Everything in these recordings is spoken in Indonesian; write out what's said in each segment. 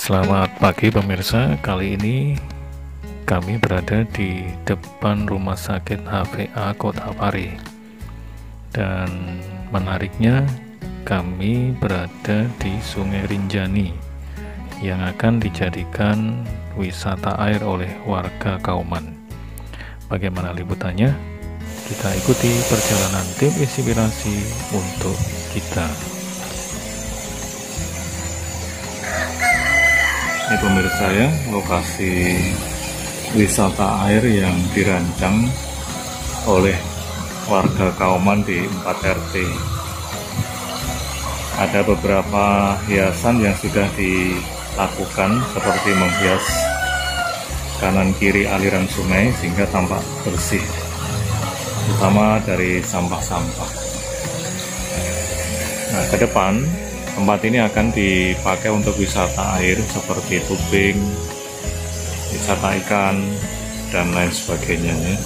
Selamat pagi pemirsa, kali ini kami berada di depan Rumah Sakit HVA Kota Pari. Dan menariknya kami berada di Sungai Rinjani yang akan dijadikan wisata air oleh warga Kauman. Bagaimana liputannya? Kita ikuti perjalanan tim inspirasi untuk kita. Ini pemirsa ya, lokasi wisata air yang dirancang oleh warga Kauman di 4 RT. Ada beberapa hiasan yang sudah dilakukan seperti menghias kanan kiri aliran sungai sehingga tampak bersih, terutama dari sampah-sampah. Nah, ke depan tempat ini akan dipakai untuk wisata air seperti tubing, wisata ikan, dan lain sebagainya ya.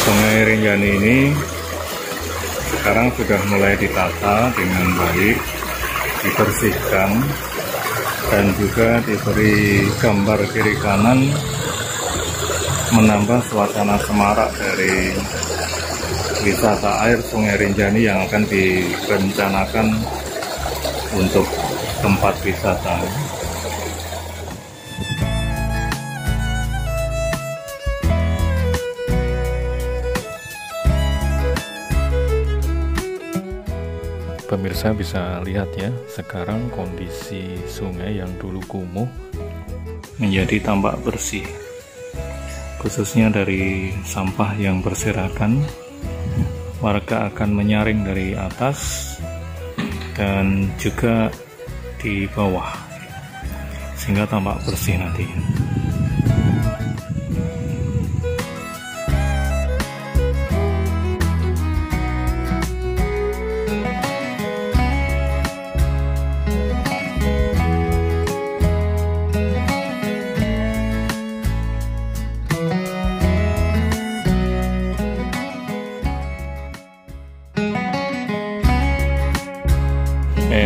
Sungai Rinjani ini sekarang sudah mulai ditata dengan baik, dibersihkan, dan juga diberi gambar kiri kanan menambah suasana semarak dari wisata air Sungai Rinjani yang akan direncanakan untuk tempat wisata. Pemirsa bisa lihat ya, sekarang kondisi sungai yang dulu kumuh menjadi tampak bersih, khususnya dari sampah yang berserakan. Warga akan menyaring dari atas dan juga di bawah sehingga tampak bersih nanti.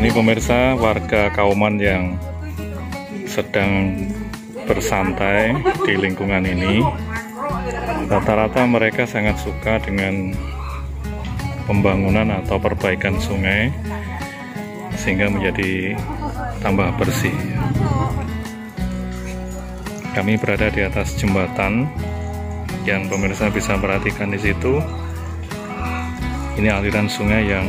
Ini pemirsa, warga Kauman yang sedang bersantai di lingkungan ini. Rata-rata mereka sangat suka dengan pembangunan atau perbaikan sungai sehingga menjadi tambah bersih. Kami berada di atas jembatan yang pemirsa bisa perhatikan di situ. Ini aliran sungai yang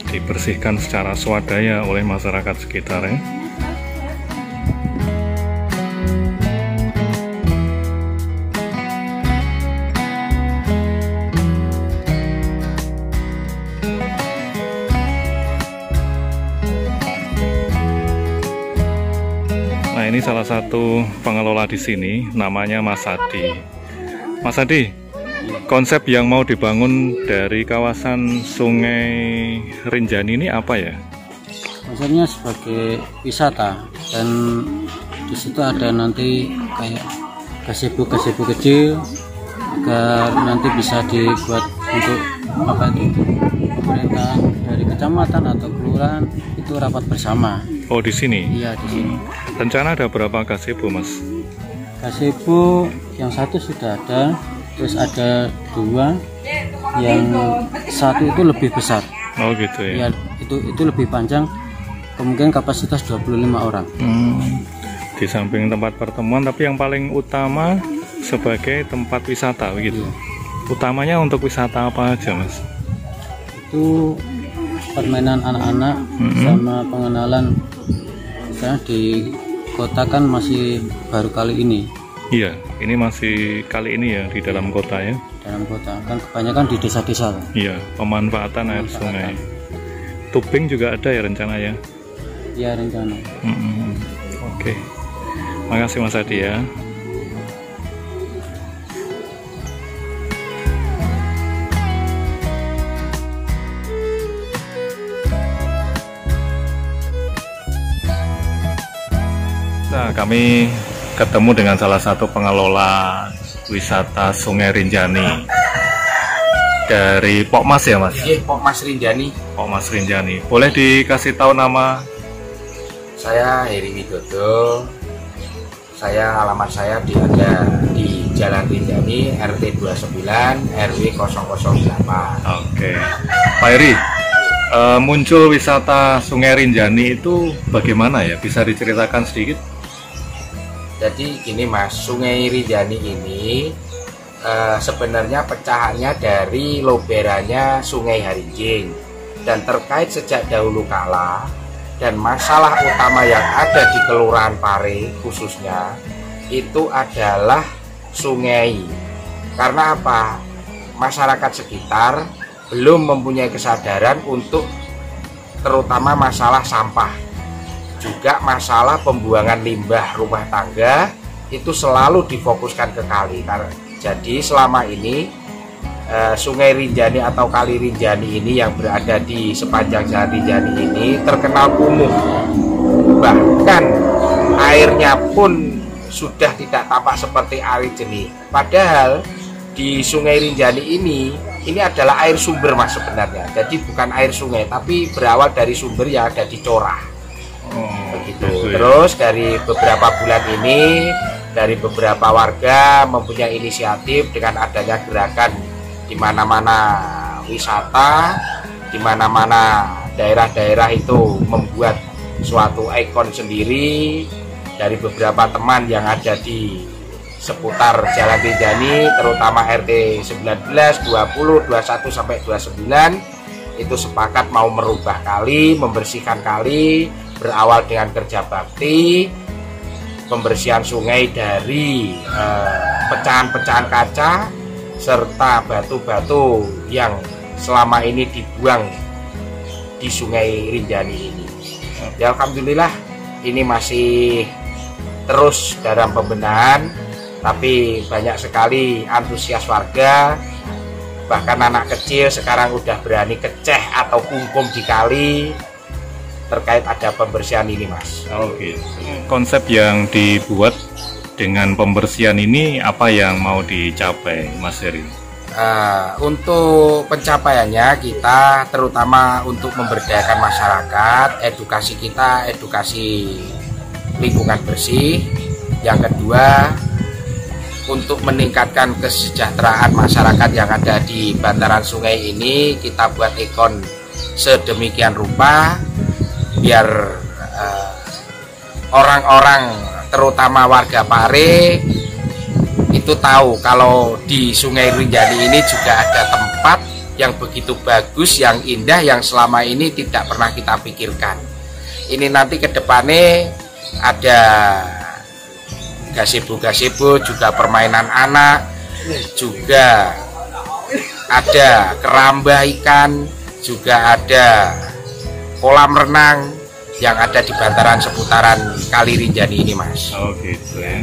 dibersihkan secara swadaya oleh masyarakat sekitar ya. Nah, ini salah satu pengelola di sini, namanya Mas Adi. Mas Adi, konsep yang mau dibangun dari kawasan Sungai Rinjani ini apa ya? Konsepnya sebagai wisata, dan di situ ada nanti kayak gazebo kecil agar nanti bisa dibuat untuk apa itu, pemerintah dari kecamatan atau kelurahan itu rapat bersama. Oh, di sini? Iya, di sini. Rencana ada berapa gazebo, Mas? Gazebo yang satu sudah ada. Terus ada 2, yang satu itu lebih besar. Oh gitu ya. Ya, itu lebih panjang kemungkinan kapasitas 25 orang. Di samping tempat pertemuan, tapi yang paling utama sebagai tempat wisata begitu. Utamanya untuk wisata apa aja, Mas? Itu permainan anak-anak sama pengenalan. Misalnya di kota kan masih baru kali ini. Iya, ini masih kali ini ya di dalam kota ya. Dalam kota kan kebanyakan di desa-desa. Iya, pemanfaatan air sungai. Tubing juga ada ya rencana ya? Iya, rencana. Oke. Makasih Mas Adi ya. Nah, kami ketemu dengan salah satu pengelola wisata Sungai Rinjani dari Pok Mas ya Mas? Iya, Pok Mas Rinjani. Pok Mas Rinjani. Boleh dikasih tahu nama? Saya Heri Widodo. Alamat saya ada di Jalan Rinjani, RT 29, RW 008. Oke. Pak Heri, muncul wisata Sungai Rinjani itu bagaimana ya? Bisa diceritakan sedikit? Jadi gini Mas, Sungai Rinjani ini sebenarnya pecahannya dari loberannya Sungai Harinjing, dan terkait sejak dahulu kala. Dan masalah utama yang ada di Kelurahan Pare khususnya itu adalah sungai. Karena apa? Masyarakat sekitar belum mempunyai kesadaran untuk terutama masalah sampah. Juga masalah pembuangan limbah rumah tangga itu selalu difokuskan ke kali. Jadi selama ini Sungai Rinjani atau Kali Rinjani ini yang berada di sepanjang Jalan Rinjani ini terkenal kumuh. Bahkan airnya pun sudah tidak tampak seperti air jernih. Padahal di Sungai Rinjani ini adalah air sumber Mas sebenarnya. Jadi bukan air sungai, tapi berawal dari sumber yang ada di Corah. Begitu. Terus dari beberapa bulan ini, dari beberapa warga mempunyai inisiatif dengan adanya gerakan di mana-mana wisata, di mana-mana daerah-daerah itu membuat suatu ikon sendiri dari beberapa teman yang ada di seputar Jalan Rinjani, terutama RT 19, 20, 21 sampai 29 itu sepakat mau merubah kali, membersihkan kali, berawal dengan kerja bakti, pembersihan sungai dari pecahan-pecahan kaca serta batu-batu yang selama ini dibuang di Sungai Rinjani ini. Ya alhamdulillah ini masih terus dalam pembenahan, tapi banyak sekali antusias warga, bahkan anak kecil sekarang udah berani keceh atau kungkum di kali terkait ada pembersihan ini Mas. Gitu. Konsep yang dibuat dengan pembersihan ini apa yang mau dicapai Mas Heri? Untuk pencapaiannya kita terutama untuk memberdayakan masyarakat, edukasi kita, edukasi lingkungan bersih. Yang kedua, untuk meningkatkan kesejahteraan masyarakat yang ada di bantaran sungai ini, kita buat ikon sedemikian rupa biar orang-orang terutama warga Pare itu tahu kalau di Sungai Rinjani ini juga ada tempat yang begitu bagus, yang indah, yang selama ini tidak pernah kita pikirkan. Ini nanti ke depannya ada gazebo-gazebo, juga permainan anak, juga ada keramba ikan, juga ada kolam renang yang ada di bantaran seputaran Kali Rinjani ini Mas. Gitu ya.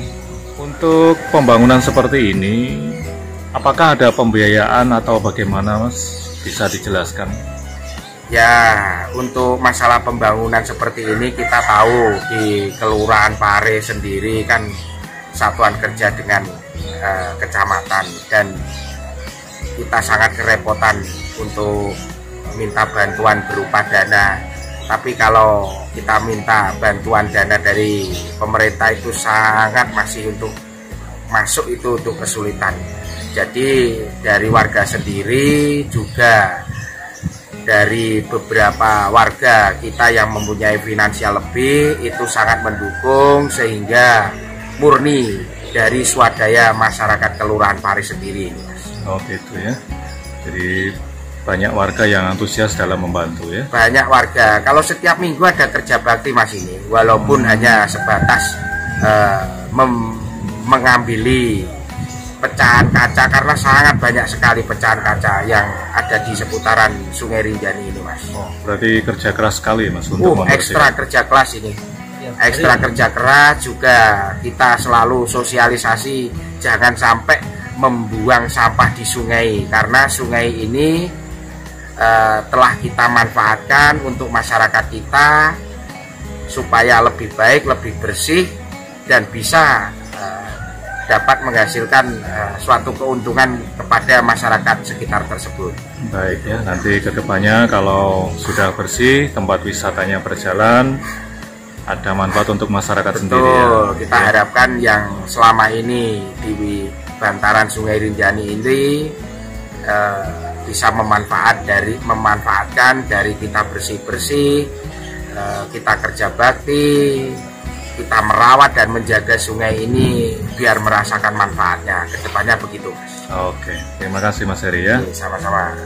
Untuk pembangunan seperti ini, apakah ada pembiayaan atau bagaimana Mas? Bisa dijelaskan? Ya, untuk masalah pembangunan seperti ini kita tahu di Kelurahan Pare sendiri kan satuan kerja dengan kecamatan, dan kita sangat kerepotan untuk minta bantuan berupa dana. Tapi kalau kita minta bantuan dana dari pemerintah itu sangat masih untuk masuk itu untuk kesulitan. Jadi dari warga sendiri juga dari beberapa warga kita yang mempunyai finansial lebih itu sangat mendukung, sehingga murni dari swadaya masyarakat Kelurahan Pari sendiri. Oh gitu ya, jadi banyak warga yang antusias dalam membantu ya. Banyak warga, kalau setiap minggu ada kerja bakti Mas ini, walaupun hanya sebatas mengambil pecahan kaca, karena sangat banyak sekali pecahan kaca yang ada di seputaran Sungai Rinjani ini Mas. Oh, berarti kerja keras sekali Mas untuk ekstra kerja keras ini. Ekstra kerja keras juga, kita selalu sosialisasi jangan sampai membuang sampah di sungai, karena sungai ini telah kita manfaatkan untuk masyarakat kita supaya lebih baik, lebih bersih, dan bisa dapat menghasilkan suatu keuntungan kepada masyarakat sekitar tersebut. Baik ya, nanti kedepannya kalau sudah bersih, tempat wisatanya berjalan, ada manfaat untuk masyarakat sendiri ya. Kita harapkan yang selama ini di bantaran Sungai Rinjani ini bisa memanfaatkan dari kita bersih-bersih, kita kerja bakti, kita merawat dan menjaga sungai ini biar merasakan manfaatnya. Kedepannya begitu Mas. Oke, terima kasih Mas Heri ya. Sama-sama.